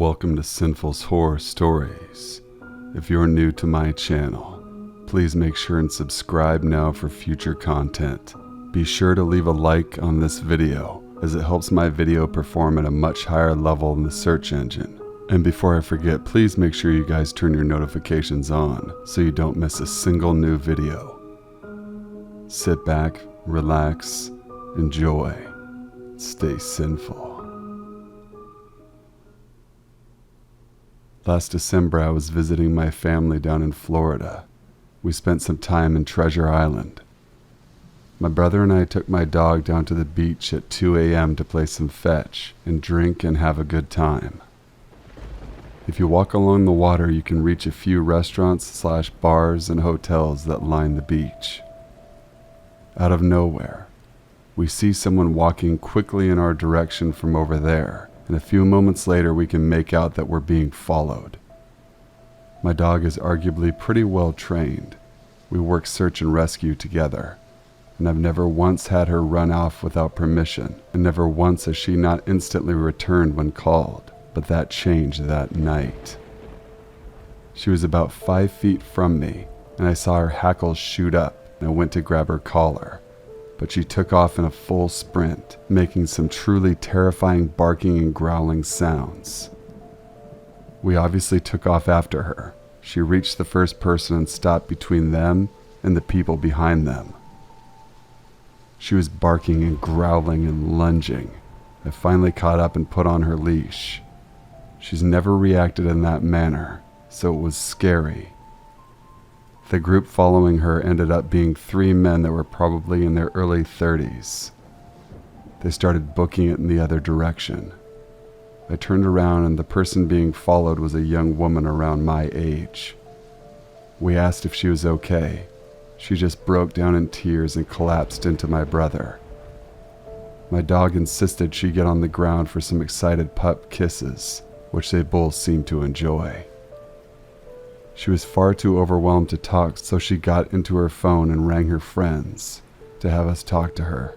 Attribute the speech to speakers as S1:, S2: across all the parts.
S1: Welcome to Sinful's Horror Stories. If you're new to my channel, please make sure and subscribe now for future content. Be sure to leave a like on this video, as it helps my video perform at a much higher level in the search engine. And before I forget, please make sure you guys turn your notifications on so you don't miss a single new video. Sit back, relax, enjoy, stay sinful. Last December, I was visiting my family down in Florida. We spent some time in Treasure Island. My brother and I took my dog down to the beach at 2 a.m. to play some fetch and drink and have a good time. If you walk along the water, you can reach a few restaurants/bars and hotels that line the beach. Out of nowhere, we see someone walking quickly in our direction from over there, and a few moments later we can make out that we're being followed. My dog is arguably pretty well trained. We work search and rescue together, and I've never once had her run off without permission, and never once has she not instantly returned when called, but that changed that night. She was about 5 feet from me, and I saw her hackles shoot up, and I went to grab her collar. But she took off in a full sprint, making some truly terrifying barking and growling sounds. We obviously took off after her. She reached the first person and stopped between them and the people behind them. She was barking and growling and lunging. I finally caught up and put on her leash. She's never reacted in that manner, so it was scary. The group following her ended up being 3 men that were probably in their early 30s. They started booking it in the other direction. I turned around and the person being followed was a young woman around my age. We asked if she was okay. She just broke down in tears and collapsed into my brother. My dog insisted she get on the ground for some excited pup kisses, which they both seemed to enjoy. She was far too overwhelmed to talk, so she got into her phone and rang her friends to have us talk to her.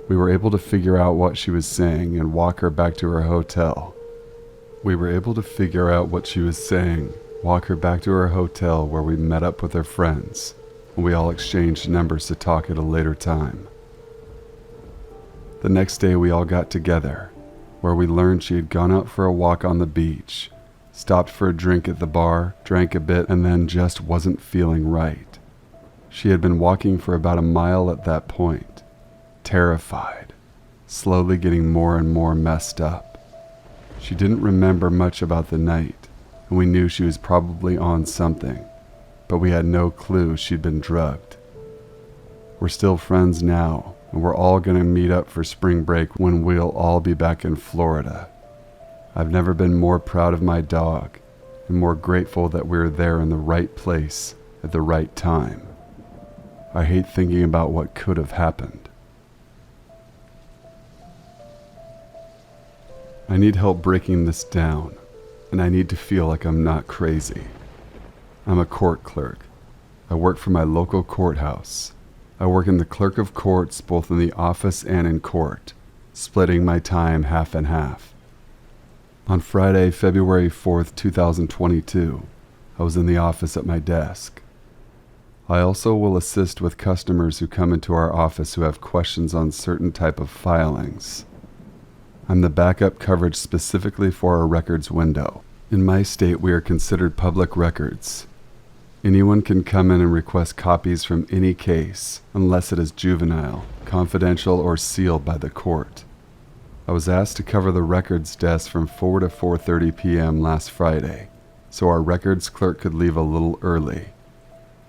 S1: We were able to figure out what she was saying and walk her back to her hotel. Where we met up with her friends, and we all exchanged numbers to talk at a later time. The next day we all got together, where we learned she had gone out for a walk on the beach, stopped for a drink at the bar, drank a bit, and then just wasn't feeling right. She had been walking for about a mile at that point, terrified, slowly getting more and more messed up. She didn't remember much about the night, and we knew she was probably on something, but we had no clue she'd been drugged. We're still friends now, and we're all going to meet up for spring break when we'll all be back in Florida. I've never been more proud of my dog and more grateful that we were there in the right place at the right time. I hate thinking about what could have happened. I need help breaking this down, and I need to feel like I'm not crazy. I'm a court clerk. I work for my local courthouse. I work in the clerk of courts both in the office and in court, splitting my time half and half. On Friday, February 4th, 2022, I was in the office at my desk. I also will assist with customers who come into our office who have questions on certain type of filings. I'm the backup coverage specifically for our records window. In my state, we are considered public records. Anyone can come in and request copies from any case, unless it is juvenile, confidential, or sealed by the court. I was asked to cover the records desk from 4 to 4:30 p.m. last Friday, so our records clerk could leave a little early.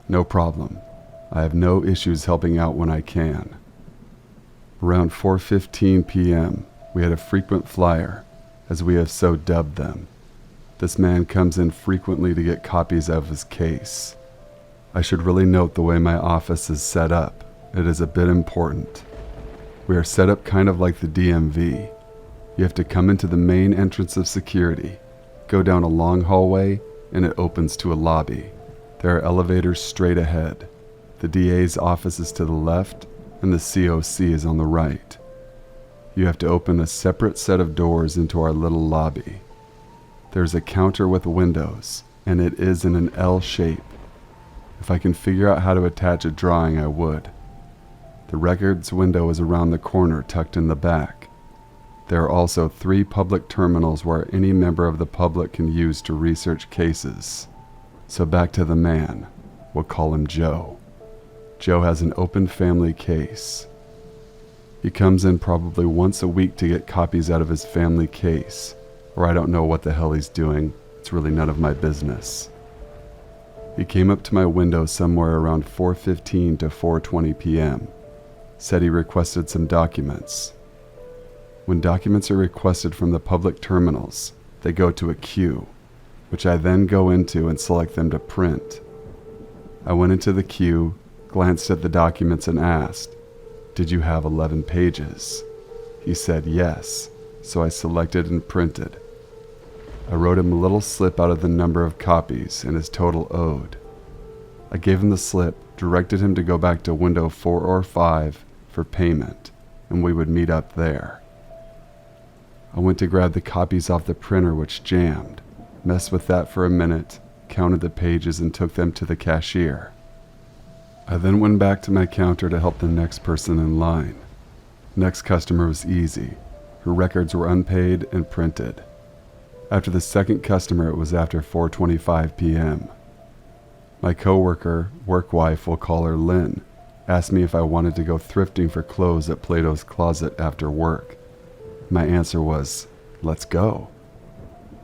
S1: No problem. I have no issues helping out when I can. Around 4:15 p.m., we had a frequent flyer, as we have so dubbed them. This man comes in frequently to get copies of his case. I should really note the way my office is set up. It is a bit important. We are set up kind of like the DMV. You have to come into the main entrance of security, go down a long hallway, and it opens to a lobby. There are elevators straight ahead. The DA's office is to the left, and the COC is on the right. You have to open a separate set of doors into our little lobby. There's a counter with windows, and it is in an L shape. If I can figure out how to attach a drawing, I would. The records window is around the corner, tucked in the back. There are also 3 public terminals where any member of the public can use to research cases. So back to the man. We'll call him Joe. Joe has an open family case. He comes in probably once a week to get copies out of his family case, or I don't know what the hell he's doing. It's really none of my business. He came up to my window somewhere around 4:15 to 4:20 p.m. Said he requested some documents. When documents are requested from the public terminals, they go to a queue, which I then go into and select them to print. I went into the queue, glanced at the documents and asked, "Did you have 11 pages?" He said yes, so I selected and printed. I wrote him a little slip out of the number of copies and his total owed. I gave him the slip, directed him to go back to window 4 or 5 for payment, and we would meet up there. I went to grab the copies off the printer, which jammed, messed with that for a minute, counted the pages and took them to the cashier. I then went back to my counter to help the next person in line. Next customer was easy. Her records were unpaid and printed. After the second customer, it was after 4:25 p.m. My coworker, work wife, we'll call her Lynn, asked me if I wanted to go thrifting for clothes at Plato's Closet after work. My answer was, let's go.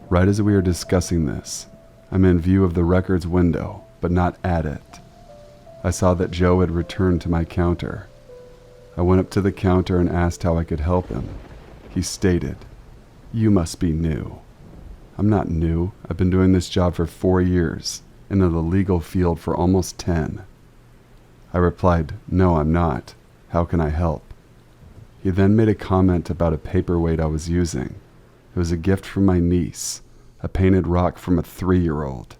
S1: Right as we are discussing this, I'm in view of the records window, but not at it. I saw that Joe had returned to my counter. I went up to the counter and asked how I could help him. He stated, "You must be new." I'm not new. I've been doing this job for 4 years, and in the legal field for almost 10. I replied, "No, I'm not. How can I help?" He then made a comment about a paperweight I was using. It was a gift from my niece, a painted rock from a 3-year-old.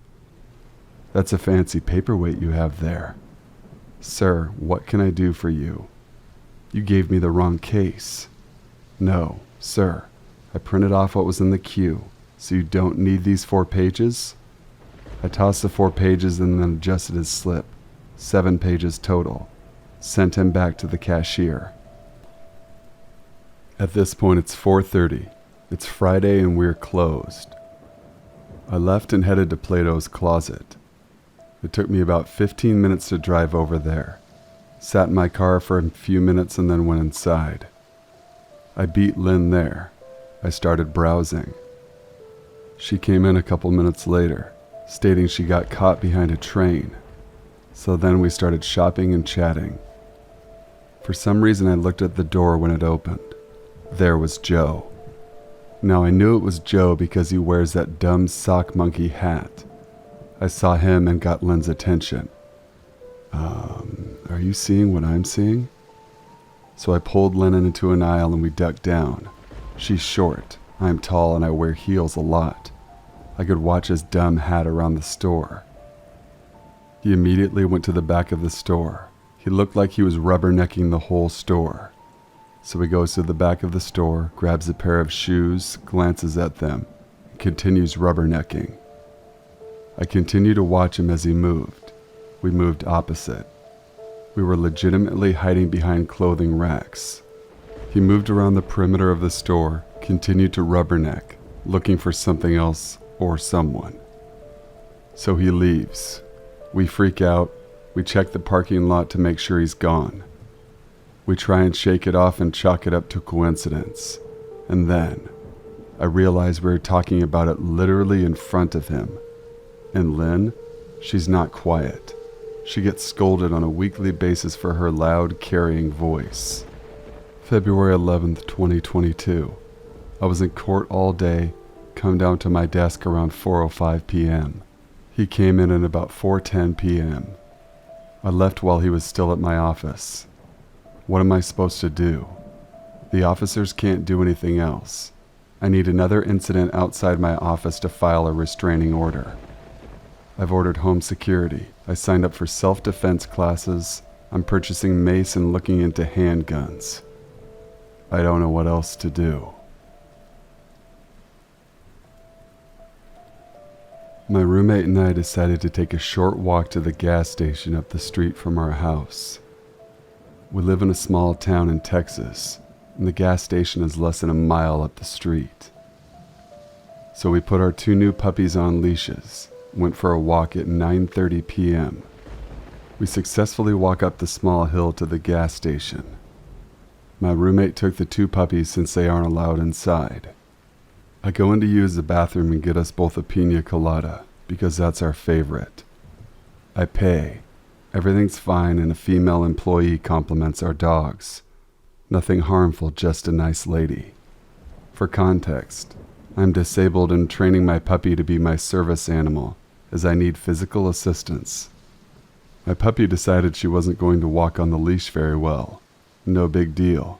S1: "That's a fancy paperweight you have there." "Sir, what can I do for you?" "You gave me the wrong case." "No, sir. I printed off what was in the queue, so you don't need these 4 pages?" I tossed the 4 pages and then adjusted his slip. 7 pages total. Sent him back to the cashier. At this point, it's 4:30. It's Friday and we're closed. I left and headed to Plato's Closet. It took me about 15 minutes to drive over there. Sat in my car for a few minutes and then went inside. I beat Lynn there. I started browsing. She came in a couple minutes later, stating she got caught behind a train. So then we started shopping and chatting. For some reason, I looked at the door when it opened. There was Joe. Now I knew it was Joe because he wears that dumb sock monkey hat. I saw him and got Lynn's attention. Are you seeing what I'm seeing?" So I pulled Lynn into an aisle and we ducked down. She's short, I'm tall, and I wear heels a lot. I could watch his dumb hat around the store. He immediately went to the back of the store. He looked like he was rubbernecking the whole store. So he goes to the back of the store, grabs a pair of shoes, glances at them, and continues rubbernecking. I continued to watch him as he moved. We moved opposite. We were legitimately hiding behind clothing racks. He moved around the perimeter of the store, continued to rubberneck, looking for something else or someone. So he leaves. We freak out. We check the parking lot to make sure he's gone. We try and shake it off and chalk it up to coincidence. And then I realize we were talking about it literally in front of him. And Lynn, she's not quiet. She gets scolded on a weekly basis for her loud, carrying voice. February 11th, 2022. I was in court all day, come down to my desk around 4:05 p.m. He came in at about 4:10 p.m. I left while he was still at my office. What am I supposed to do? The officers can't do anything else. I need another incident outside my office to file a restraining order. I've ordered home security. I signed up for self-defense classes. I'm purchasing mace and looking into handguns. I don't know what else to do. My roommate and I decided to take a short walk to the gas station up the street from our house. We live in a small town in Texas, and the gas station is less than a mile up the street. So we put our 2 new puppies on leashes, went for a walk at 9:30 p.m. We successfully walk up the small hill to the gas station. My roommate took the 2 puppies since they aren't allowed inside. I go in to use the bathroom and get us both a pina colada, because that's our favorite. I pay. Everything's fine, and a female employee compliments our dogs. Nothing harmful, just a nice lady. For context, I'm disabled and training my puppy to be my service animal, as I need physical assistance. My puppy decided she wasn't going to walk on the leash very well. No big deal.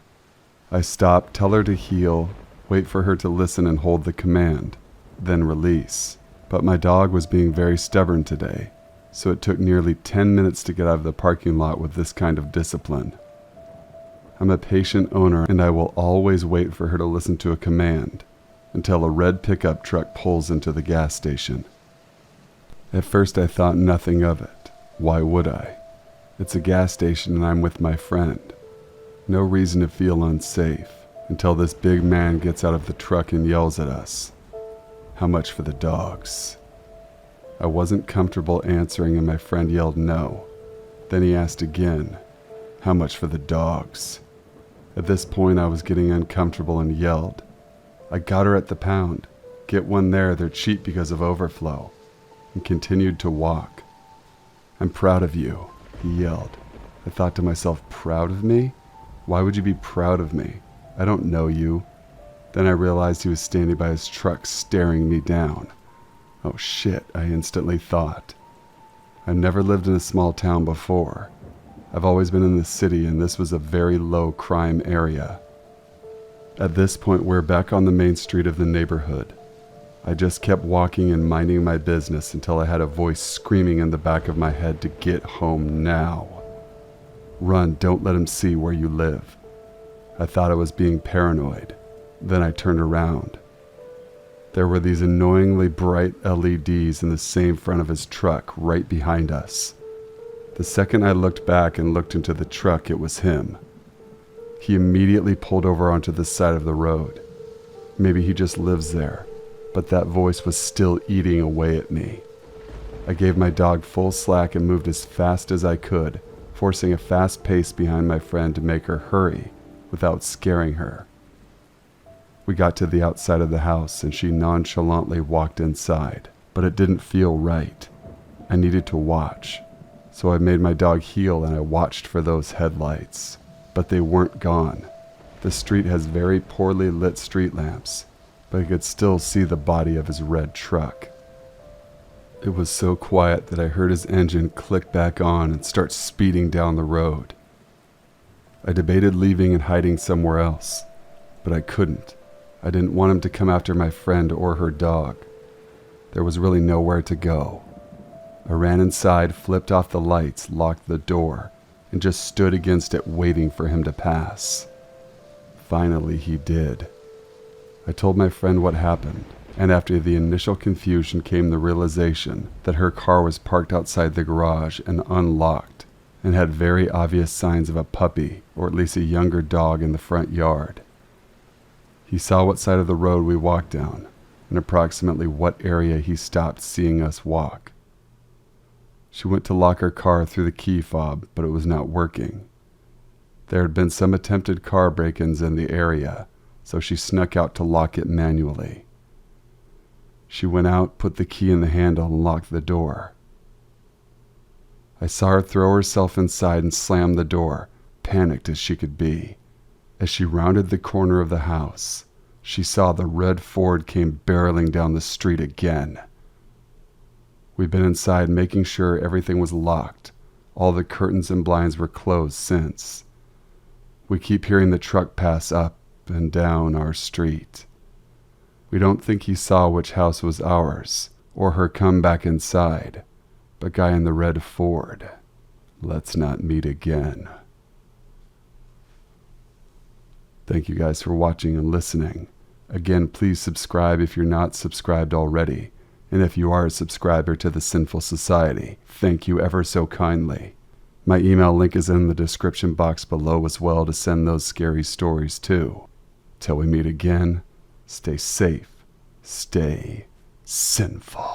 S1: I stop, tell her to heel, wait for her to listen and hold the command, then release. But my dog was being very stubborn today, so it took nearly 10 minutes to get out of the parking lot with this kind of discipline. I'm a patient owner, and I will always wait for her to listen to a command until a red pickup truck pulls into the gas station. At first I thought nothing of it. Why would I? It's a gas station and I'm with my friend. No reason to feel unsafe until this big man gets out of the truck and yells at us. How much for the dogs? I wasn't comfortable answering and my friend yelled no. Then he asked again, how much for the dogs? At this point I was getting uncomfortable and yelled, I got her at the pound. Get one there, they're cheap because of overflow. And continued to walk. I'm proud of you, he yelled. I thought to myself, proud of me? Why would you be proud of me? I don't know you. Then I realized he was standing by his truck staring me down. Oh shit, I instantly thought. I've never lived in a small town before. I've always been in the city and this was a very low crime area. At this point, we're back on the main street of the neighborhood. I just kept walking and minding my business until I had a voice screaming in the back of my head to get home now. Run, don't let him see where you live. I thought I was being paranoid. Then I turned around. There were these annoyingly bright LEDs in the same front of his truck right behind us. The second I looked back and looked into the truck, it was him. He immediately pulled over onto the side of the road. Maybe he just lives there, but that voice was still eating away at me. I gave my dog full slack and moved as fast as I could, forcing a fast pace behind my friend to make her hurry without scaring her. We got to the outside of the house and she nonchalantly walked inside, but it didn't feel right. I needed to watch, so I made my dog heel and I watched for those headlights. But they weren't gone. The street has very poorly lit street lamps, but I could still see the body of his red truck. It was so quiet that I heard his engine click back on and start speeding down the road. I debated leaving and hiding somewhere else, but I couldn't. I didn't want him to come after my friend or her dog. There was really nowhere to go. I ran inside, flipped off the lights, locked the door, and just stood against it waiting for him to pass. Finally, he did. I told my friend what happened, and after the initial confusion came the realization that her car was parked outside the garage and unlocked, and had very obvious signs of a puppy, or at least a younger dog, in the front yard. He saw what side of the road we walked down, and approximately what area he stopped seeing us walk. She went to lock her car through the key fob, but it was not working. There had been some attempted car break-ins in the area, so she snuck out to lock it manually. She went out, put the key in the handle, and locked the door. I saw her throw herself inside and slam the door, panicked as she could be. As she rounded the corner of the house, she saw the red Ford came barreling down the street again. We've been inside making sure everything was locked. All the curtains and blinds were closed since. We keep hearing the truck pass up and down our street. We don't think he saw which house was ours, or her come back inside. But guy in the red Ford, let's not meet again. Thank you guys for watching and listening. Again, please subscribe if you're not subscribed already. And if you are a subscriber to the Sinful Society, thank you ever so kindly. My email link is in the description box below as well to send those scary stories to. Till we meet again, stay safe, stay sinful.